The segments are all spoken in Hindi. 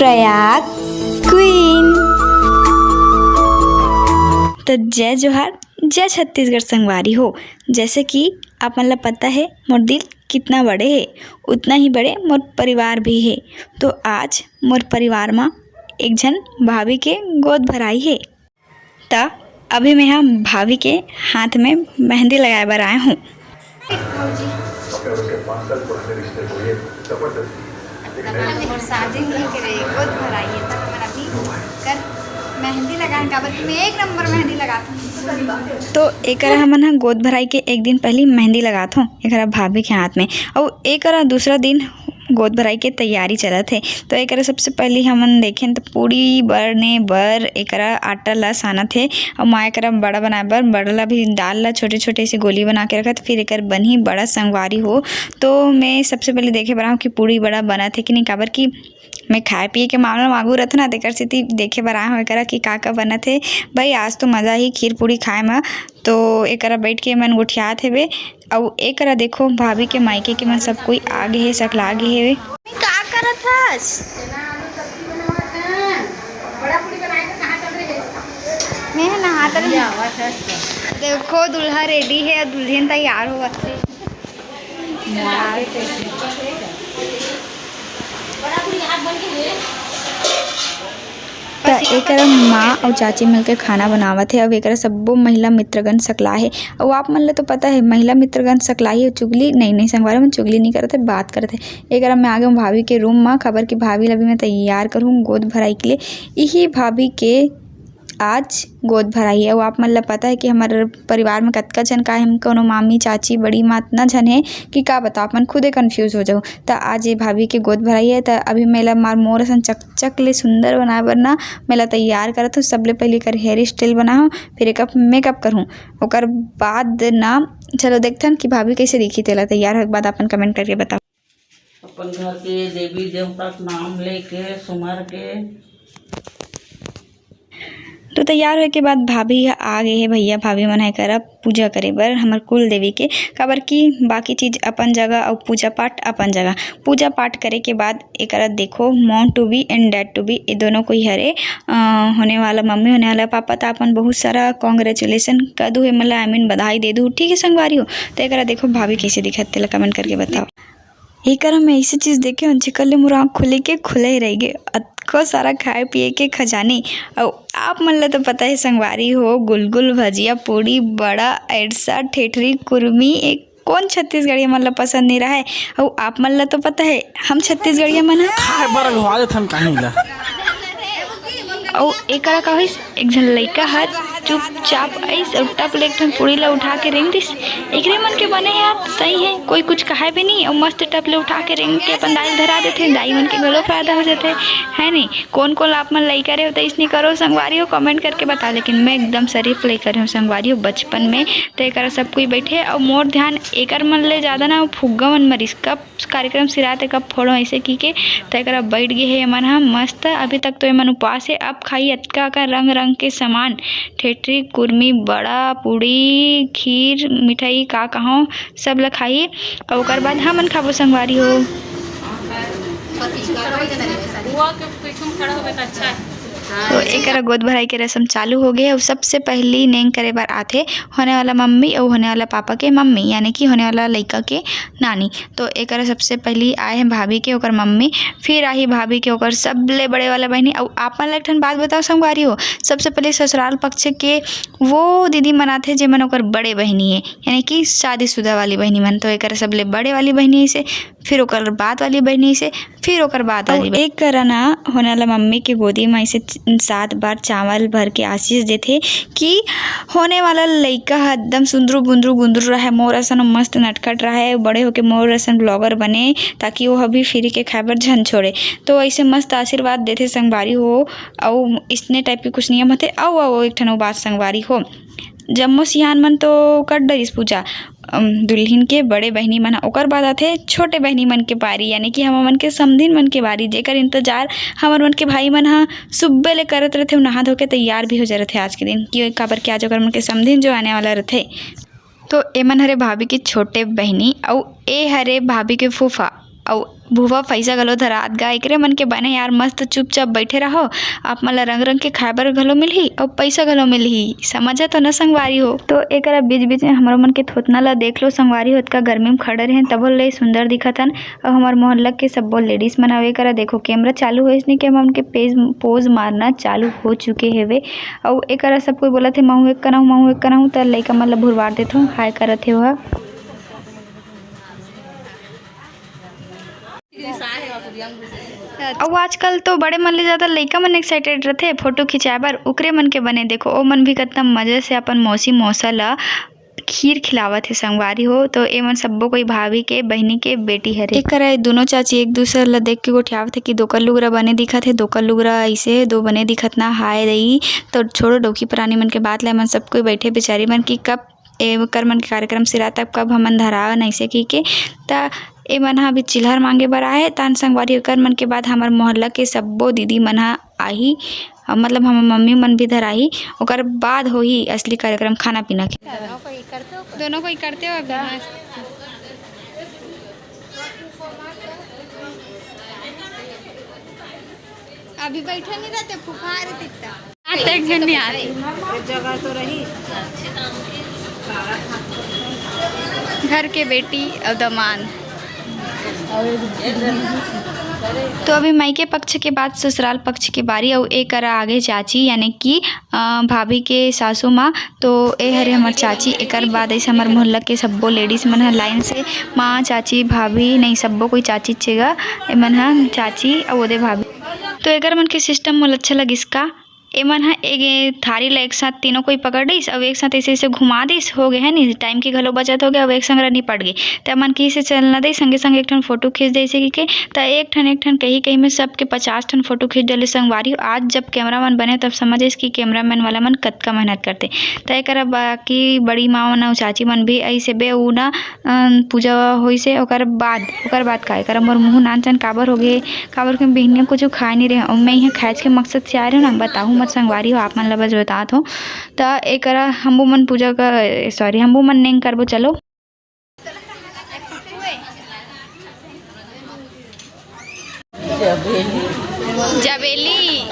प्रयाग क्वीन। तो जय जोहार, जय छत्तीसगढ़ संगवारी हो। जैसे कि आप मन ला पता है मोर दिल कितना बड़े है, उतना ही बड़े मोर परिवार भी है। तो आज मोर परिवार में एक जन भाभी के गोद भराई है। तो अभी मैं यहाँ भाभी के हाथ में मेहंदी लगाए बर आया हूँ। मेहंदी लगाए काबर कि मैं एक नंबर मेहंदी लगाता हूँ। तो एक हमन ह गोद भराई के एक दिन पहले मेहंदी लगात हूँ एक भाभी के हाथ में, और एक दूसरा दिन गोद भराई के तैयारी चलत है। तो एक सबसे पहले हमन देखें तो पूड़ी बरने बर एक आटा ला सानत है, और माँ एक बड़ा बनाए बर बड़ा ला भी दाल ला छोटे छोटे से गोली बना के रखत, फिर एक बनी बड़ा संगवारी हो। तो मैं सबसे पहले देखे बर कि पूड़ी बड़ा बना थे कि नहीं, काबर कि मैं खाए पिए के मामला में आगू रहता ना, तेकर सेती देखे बर आया हूँ एकरा कि का बना थे। भाई आज तो मज़ा ही खीर पूड़ी खाए में। तो एक बैठ के मन गुठियात हेवे, और एक देखो भाभी के मायके के मन सब कोई आगे है, सकला आगे हेवे। का करत हस? मैं नहात रही। देखो दूल्हा रेडी है और दुल्हन तैयार हो गए। तो एक माँ और चाची मिलकर खाना बनावत है। अब एक सब्बो महिला मित्रगण सकला है, और आप मन ले तो पता है महिला मित्रगण सकला ही चुगली नहीं संगवारी में चुगली नहीं करते, बात करते। एक मैं आ गया भाभी के रूम में, खबर की भाभी ला भी मैं तैयार करूँ गोद भराई के लिए। यही भाभी के आज गोद भराई है। वो आप मन ला पता है कि हमारे परिवार में कतका जन का है, हम कोनो मामी चाची बड़ी माँ इतना जन है कि का बताओ, अपन खुदे कन्फ्यूज हो जाओ। तो आज ये भाभी के गोद भराई है। तो अभी मेला मार मोर सन चक ले सुंदर बनाए बर ना मेला तैयार करत हूँ। सबले पहले कर हेयर स्टाइल बनाऊँ, फिर एक मेकअप करूँ, ओकर बाद ना चलो देखते हैं कि भाभी कैसे दिखी। तेला तैयार होने के बाद अपन कमेंट करके बताओ। अपन घर के देवी देवता का नाम लेके सुमर के तो तैयार होने के बाद भाभी आ गए है। भैया भाभी मन है कर पूजा करे बर हमार कुल देवी के, काबर की बाकी चीज़ अपन जगह और पूजा पाठ अपन जगह। पूजा पाठ करे के बाद एक देखो mom to be and dad to be ये दोनों कोई हरे होने वाला मम्मी होने वाला पापा। तो अपन बहुत सारा कॉन्ग्रेचुलेसन कर दूँ, मतलब आई मीन बधाई दे दूँ, ठीक है संगवारी हो। तो एक देखो भाभी कैसे दिखत तेला कमेंट करके बताओ। एक मैं ऐसी चीज़ देखे हूँ जिकर ले मोर आँख खुले ही रह गए। को सारा खाए पिए के खजाने। और आप मन ला तो पता है संगवारी हो, गुलगुल भजिया पूड़ी बड़ा एडसा ठेठरी कुर्मी एक कौन छत्तीसगढ़िया मन ला पसंद नहीं रहा है। और आप मन ला तो पता है हम छत्तीसगढ़िया मन और एक का एक झन लड़का है चुपचाप ऐस और टप ले पूड़ी ला उठा के रेंग दिस। एक मन के बने यार सही है, कोई कुछ कहा भी नहीं, और मस्त टप ले उठा के रेंग के अपन दाई धरा देते, दाई मन के गलो फायदा हो जाते है नहीं। कौन कौन आप मन लड़का रहे हो तो इसने करो संगवारी हो, कमेंट करके बता। लेकिन मैं एकदम शरीफ लड़का रही हूँ संगवारी हो बचपन में। तो एक सब कोई बैठे और मोर ध्यान एक मन ले ज़्यादा ना फुग्गा मन मरीस कब कार्यक्रम सिराते कब फोड़ो ऐसे की के। तो एक बैठ गए है मन हम मस्त। अभी तक तो मन उपवास है। अब खाई अटका का रंग रंग के सामान, ठेठरी कुर्मी बड़ा पूड़ी खीर मिठाई का कहो सब ला खाई, और ओकर बाद हमन खाबो संगवारी हो। तो एक गोद भराई के रस्म चालू हो गए। और सबसे पहली नेंग करे बार आते होने वाला मम्मी और होने वाला पापा के मम्मी, यानी कि होने वाला लड़का के नानी। तो एक सबसे पहली आए हैं भाभी के ओकर मम्मी, फिर आई भाभी के ओकर सबले बड़े वाला बहनी। और आप मन एक बात बताओ संगवारी हो, सबसे पहले ससुराल पक्ष के वो दीदी मनाते जे मन ओकर बड़े बहनी है, यानी कि शादीशुदा वाली बहनी मन। तो एक सबले बड़े वाली बहनी से, फिर ओकर बाद वाली बहनी से, फिर ओकर बाद वाली एक करना होने वाला मम्मी के गोदी में ऐसे 7 बार चावल भर के आशीष देते कि होने वाला लड़का एकदम सुंदरू बुंदरू गुंदरू रहे, मोर असन मस्त नटखट रहे, बड़े होके मोर असन ब्लॉगर बने, ताकि वो अभी फ्री के खाबर झन छोड़े। तो ऐसे मस्त आशीर्वाद देते संगवारी हो। और इसने टाइप के कुछ नियम होते। आओ एक ठनो बात संगवारी हो, जम्मो सियान मन तो कर डरिस पूजा दुल्हन के बड़े बहनी मन, ओकर बाद आते छोटे बहनी मन के बारी, यानी कि हम मन के समधिन मन के बारी, जेकर इंतजार हमर मन के भाई मन हा सुबह ले करत रहते, नहा धो के तैयार भी हो जा रहे आज के दिन कि काबर के आज ओकर मन के समधिन जो आने वाला रहते। तो एमन हरे भाभी की छोटे बहनी, और ए हरे भाभी के फूफा, और भुवा पैसा घलो धरात गा। एकरे मन के बने यार मस्त चुपचाप बैठे रहो, आप मन ला रंग रंग के खाए बर घलो मिलही और पैसा घलो मिलही, समझा तो न संगवारी हो। तो एकरा बीच बीच में हमरो मन के थोतना ला देख लो संगवारी हो, का गर्मी में खड़े रहे तब ले सुंदर दिखत हन। और हमार मोहल्ला के सब्बो लेडीज मन हवे करा देखो कैमरा चालू है इसने के हम के पेज पोज मारना चालू हो चुके हेवे। और एकरा सब कोई बोलत है महू एक कनाहू त लइका मन ला भुरवार देत हो हाय करत हे वह। और आजकल तो बड़े मन ले ज्यादा लइका मन एक्साइटेड रहते फोटो खिंचाए बर, ओकरे मन के बने देखो ओ मन भी कितना मजे से अपन मौसी मौसा ला खीर खिलावत है संगवारी हो। तो ए मन सब्बो कोई भाभी के बहनी के बेटी हरे। एक करे दोनों चाची एक दूसरे ला देख के गोठियावत है कि दो कल्लुगरा बने दिखत है, दो कल्लुगरा ऐसे दो बने दिखत ना हाय रही। तो छोड़ो डोकी प्राणी मन के बात ला मन सब कोई बैठे बेचारी मन की कब कर मन के कार्यक्रम सिरा तब कब हमन धराव नैसे की के ता ए मन ह अभी चिल्हर मांगे बर आए तान संगवारी कर मन के बाद हमार मोहल्ला के सब्बो दीदी मन ह आही, मतलब हम मम्मी मन भी धराही, ओकर बाद होही असली कार्यक्रम खाना पीना के। दोनों कोई करते हो अभी बैठे नहीं रहते फुफार दिखता एक जन नहीं आ रही जगह तो रही घर के बेटी और दमान। तो अभी मायके पक्ष के बाद ससुराल पक्ष की बारी और एक करा आगे चाची यानी कि भाभी के सासू माँ। तो ए हरे हमार चाची एकर बाद ऐसे हमार मोहल्ला के सब्बो लेडीज मन ह लाइन से माँ चाची भाभी नहीं सब्बो कोई चाची चेगा ए मन ह चाची और ओदे भाभी। तो एकर मन के सिस्टम मोला अच्छा लगिस का ए मन ह एक थारी ला एक साथ तीनों कोई पकड़ दिस और एक साथ ऐसे ऐसे घुमा दिस हो गए है नी टाइम की घलो बचत हो गया। अब एक संग निपट गई तो मन की से चलना दे संगे संग एक ठन फोटो खींच दे इसे के तो एक ठन कहीं में सबके 50 ठन फोटो खींच डाले संगवारी। आज जब कैमरामैन बने तब समझ कि कैमरामैन वाला मन कतका मेहनत करते। तो एक बाकी बड़ी माँ मन चाची मन भी ऐसे बे उ ना पूजा होई से ओकर बाद का कर मोर मुँह नान चन काबर हो गए काबर के बहनिया कुछ खाए नहीं रहे और मैं यहाँ खाए के मकसद से आ रहे हो ना बताऊँ मत संगवारी हो आप मन ला बस बतात हो। तो एक हमबू मन पूजा का सॉरी हमबू मन नहीं करबो चलो जबेली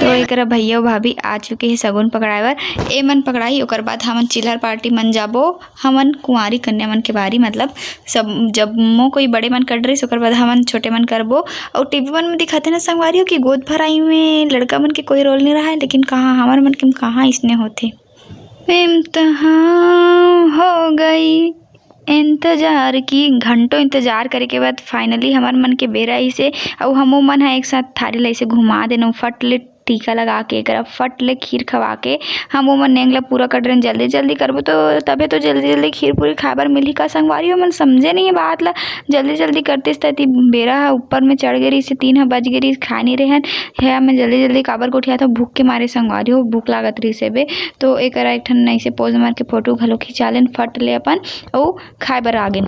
तो एक भैया भाभी आ चुके हैं सगुन पकड़ाए बर। ए मन पकड़ाई ओकर बाद हमन चिल्हर पार्टी मन जाबो हमन कुंवारी कन्या मन के बारी मतलब सब जब मो कोई बड़े मन कर रही ओकर बाद हमन छोटे मन करबो। और टीवी मन में दिखाते ना संगवारी हो कि गोद भराई में लड़का मन के कोई रोल नहीं रहा है, लेकिन कहाँ हमार मन के कहाँ इसने होते इम्तिहान हो गई इंतजार की घंटों इंतजार करे के बाद फाइनली हमार मन के बेरा से और हमो मन है एक साथ थारी ला इसे घुमा देना फट ले टीका लगा के एक फट ले खीर खवा के हम वो मन नेंगला पूरा कर रहे जल्दी जल्दी करबो तो तबे तो जल्दी जल्दी खीर पूरी खाबर मिली का संगवारी हो मन समझे नहीं है बात ला जल्दी जल्दी करते स्थिति बेरा ऊपर में चढ़ गई से 3 बज गई खा नहीं रहे है मैं जल्दी जल्दी काबर को उठिया था भूख के मारे संगवारी हो भूख लागत रही से बे। तो एक ठन ऐसे पोज मार के फोटो घलो खिंचा लेन फट ले अपन और खाए बर आ गए।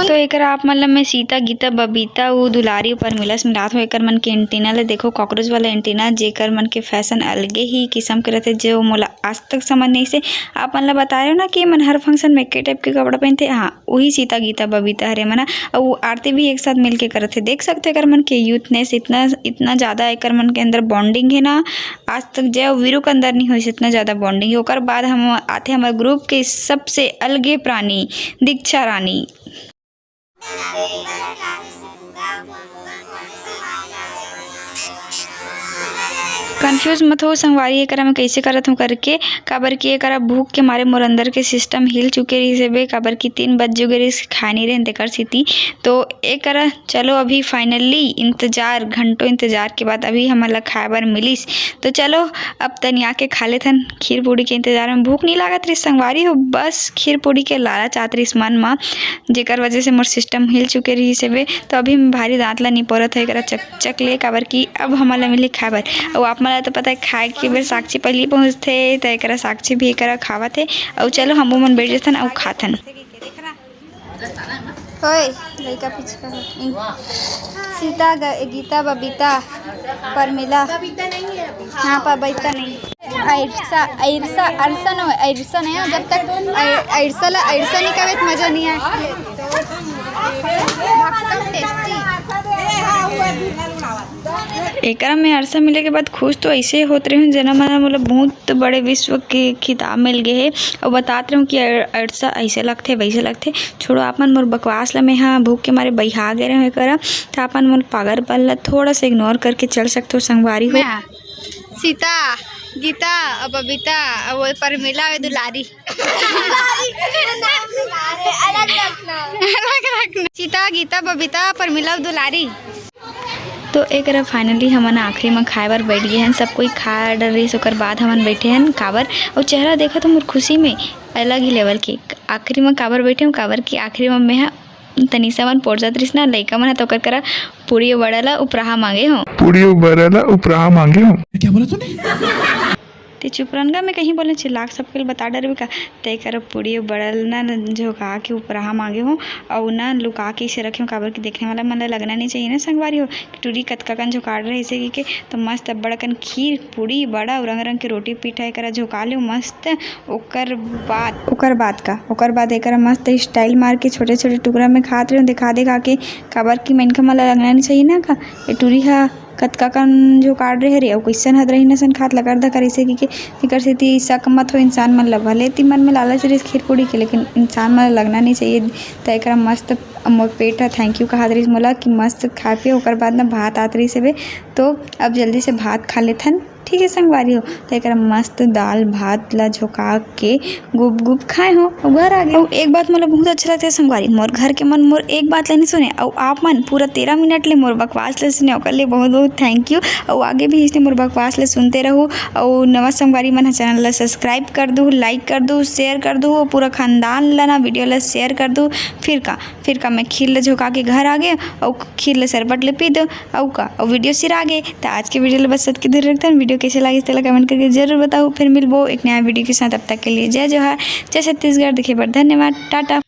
तो एक आप मतलब मैं सीता गीता बबीता वो दुलारी ऊपर मिलस मिलात हो एक मन के एंटीना ले देखो कॉकरोच वाला एंटीना जेकर मन के फैशन अलगे ही किस्म के रहते जो मोला आज तक समझ नहीं से आप मन ला बता रहे हो ना कि मन हर फंक्शन में के टाइप के कपड़ा पहनते हाँ वही सीता गीता बबीता हरे मना और वो आरती भी एक साथ मिल के करते देख सकते कर मन के यूथनेस इतना ज़्यादा एक मन के अंदर बॉन्डिंग है ना आज तक जो वीरू के अंदर नहीं हुई इतना ज़्यादा बॉन्डिंग है। ओकर बाद हम आते हमारे ग्रुप के सबसे अलगे प्राणी दीक्षा रानी। कंफ्यूज मत हो संगवारी एकरा में कैसे करत हूँ करके काबर की एकरा भूख के मारे मोर अंदर के सिस्टम हिल चुके रही से बे काबर की 3 बज चुके रही खा नहीं रहे कर सीती। तो एकरा चलो अभी फाइनली इंतजार घंटों इंतजार के बाद अभी हमारा खाए बर मिलिस। तो चलो अब तनी आके खा लेथन खीर पूड़ी के इंतजार में भूख नहीं लागत रही संगवारी हो बस खीर पूड़ी के लालच आत रही मन माँ जेकर वजह से मोर सिस्टम हिल चुके रही से बे। तो अभी भारी दांत ला नहीं पड़त है एकरा चक ले काबर की अब हमारा मिली खाए बर और आप मला तो पता है खाए के बेर साक्षी पहले पहुँचते तो एक साक्षी भी एक खावत है और चलो हम मन बैठ जाथन और खाथन। ओए लड़का पिछका सीता गीता बबीता परमिला बबीता नहीं है हाँ बबीता नहीं ऐरसा ऐरसा अरसा न ऐरसा नहीं जब तक ऐरसा नहीं कहे तो मज़ा नहीं आए एक में अरसा मिले के बाद खुश तो ऐसे होते रहे जना मना मतलब बहुत बड़े विश्व के खिताब मिल गए है और बताते रहूँ कि अरसा ऐसे लगते वैसे लगते छोड़ो आपन मोर बकवास ला में हाँ भूख के मारे बहिहा गए रहे करा तो आपन मोर पागल पल ला थोड़ा सा इग्नोर करके चल सकते हो संगवारी हो सीता गीता और बबीता और परमिला और दुलारी सीता गीता बबीता परमिला और दुलारी तो एक फाइनली हमन आखिरी में खाए बार बैठ गए हैं सब कोई खा डरे ओकर बाद हमन बैठे हैं काबर और चेहरा देखा तो मोर खुशी में अलग ही लेवल के आखिरी में काबर बैठे हम काबर की आखिरी में मैं तनिषा मन पोट जात रहीस ना लइका मन तो करा पूरी बड़ला उपराहा मांगे हो क्या बोला तूने? ते चुपरनगा में कहीं बोले चिल्लाक सबके बता डर का तय कर पूरी बड़ल ना झोंका के उपराहा मांगे हो और ना लुका के इसे रखे हो काबर की देखने वाला मन लगना नहीं चाहिए ना संगवारी हो टूरी कतका कन झोंकाड़ रहे इसे के तो मस्त बड़कन खीर पूरी बड़ा और रंग रंग के रोटी पीठाई करा झोंका ले मस्त ओकर बाद एक मस्त स्टाइल मार के छोटे छोटे टुकड़ा में खाते रहो दिखा के काबर की मन का मला लगना नहीं चाहिए ना का ये टूरी हा कतका कन जो काट रहे रे और क्वेश्चन हद रही नसन खात लगा दा करे से कि फिकर से ती शक मत हो इंसान मन लगा लेती मन में लालच रही खीर पूड़ी के लेकिन इंसान मन लगना नहीं चाहिए तो एक मस्त मोर पेट थैंक यू कहा रही मोला कि मस्त खा पे ओकर बाद ना भात आत रही से तो अब जल्दी से भात खा लेथन ठीक है संगवारी हो तो एक मस्त दाल भात ला झोंका के गुब गुब खाए हो और घर आ गए और एक बात मोला बहुत अच्छा लगता है संगवारी मोर घर के मन मोर एक बात लेने सुने और आप मन पूरा 13 मिनट ले मोर बकवास ले सुने ओकर लिए बहुत बहुत थैंक यू और आगे भी इसने मोर बकवास ले सुनते रहो और नवा संगवारी मन चैनल ला सब्सक्राइब कर दो लाइक कर दो शेयर कर दो पूरा खानदान ला ना वीडियो ला शेयर कर दो फिर का मैं खीर ला झोंका के घर आ गए और खीर ला सरबट ले पी दो और वीडियो सिर आ गए तो आज के वीडियो ला बस सद के दूर रखता हूँ वीडियो कैसे लगे इस तरह कमेंट करके जरूर बताओ फिर मिलबो एक नया वीडियो के साथ अब तक के लिए जय जोहार जय छत्तीसगढ़ देखे पर धन्यवाद टाटा।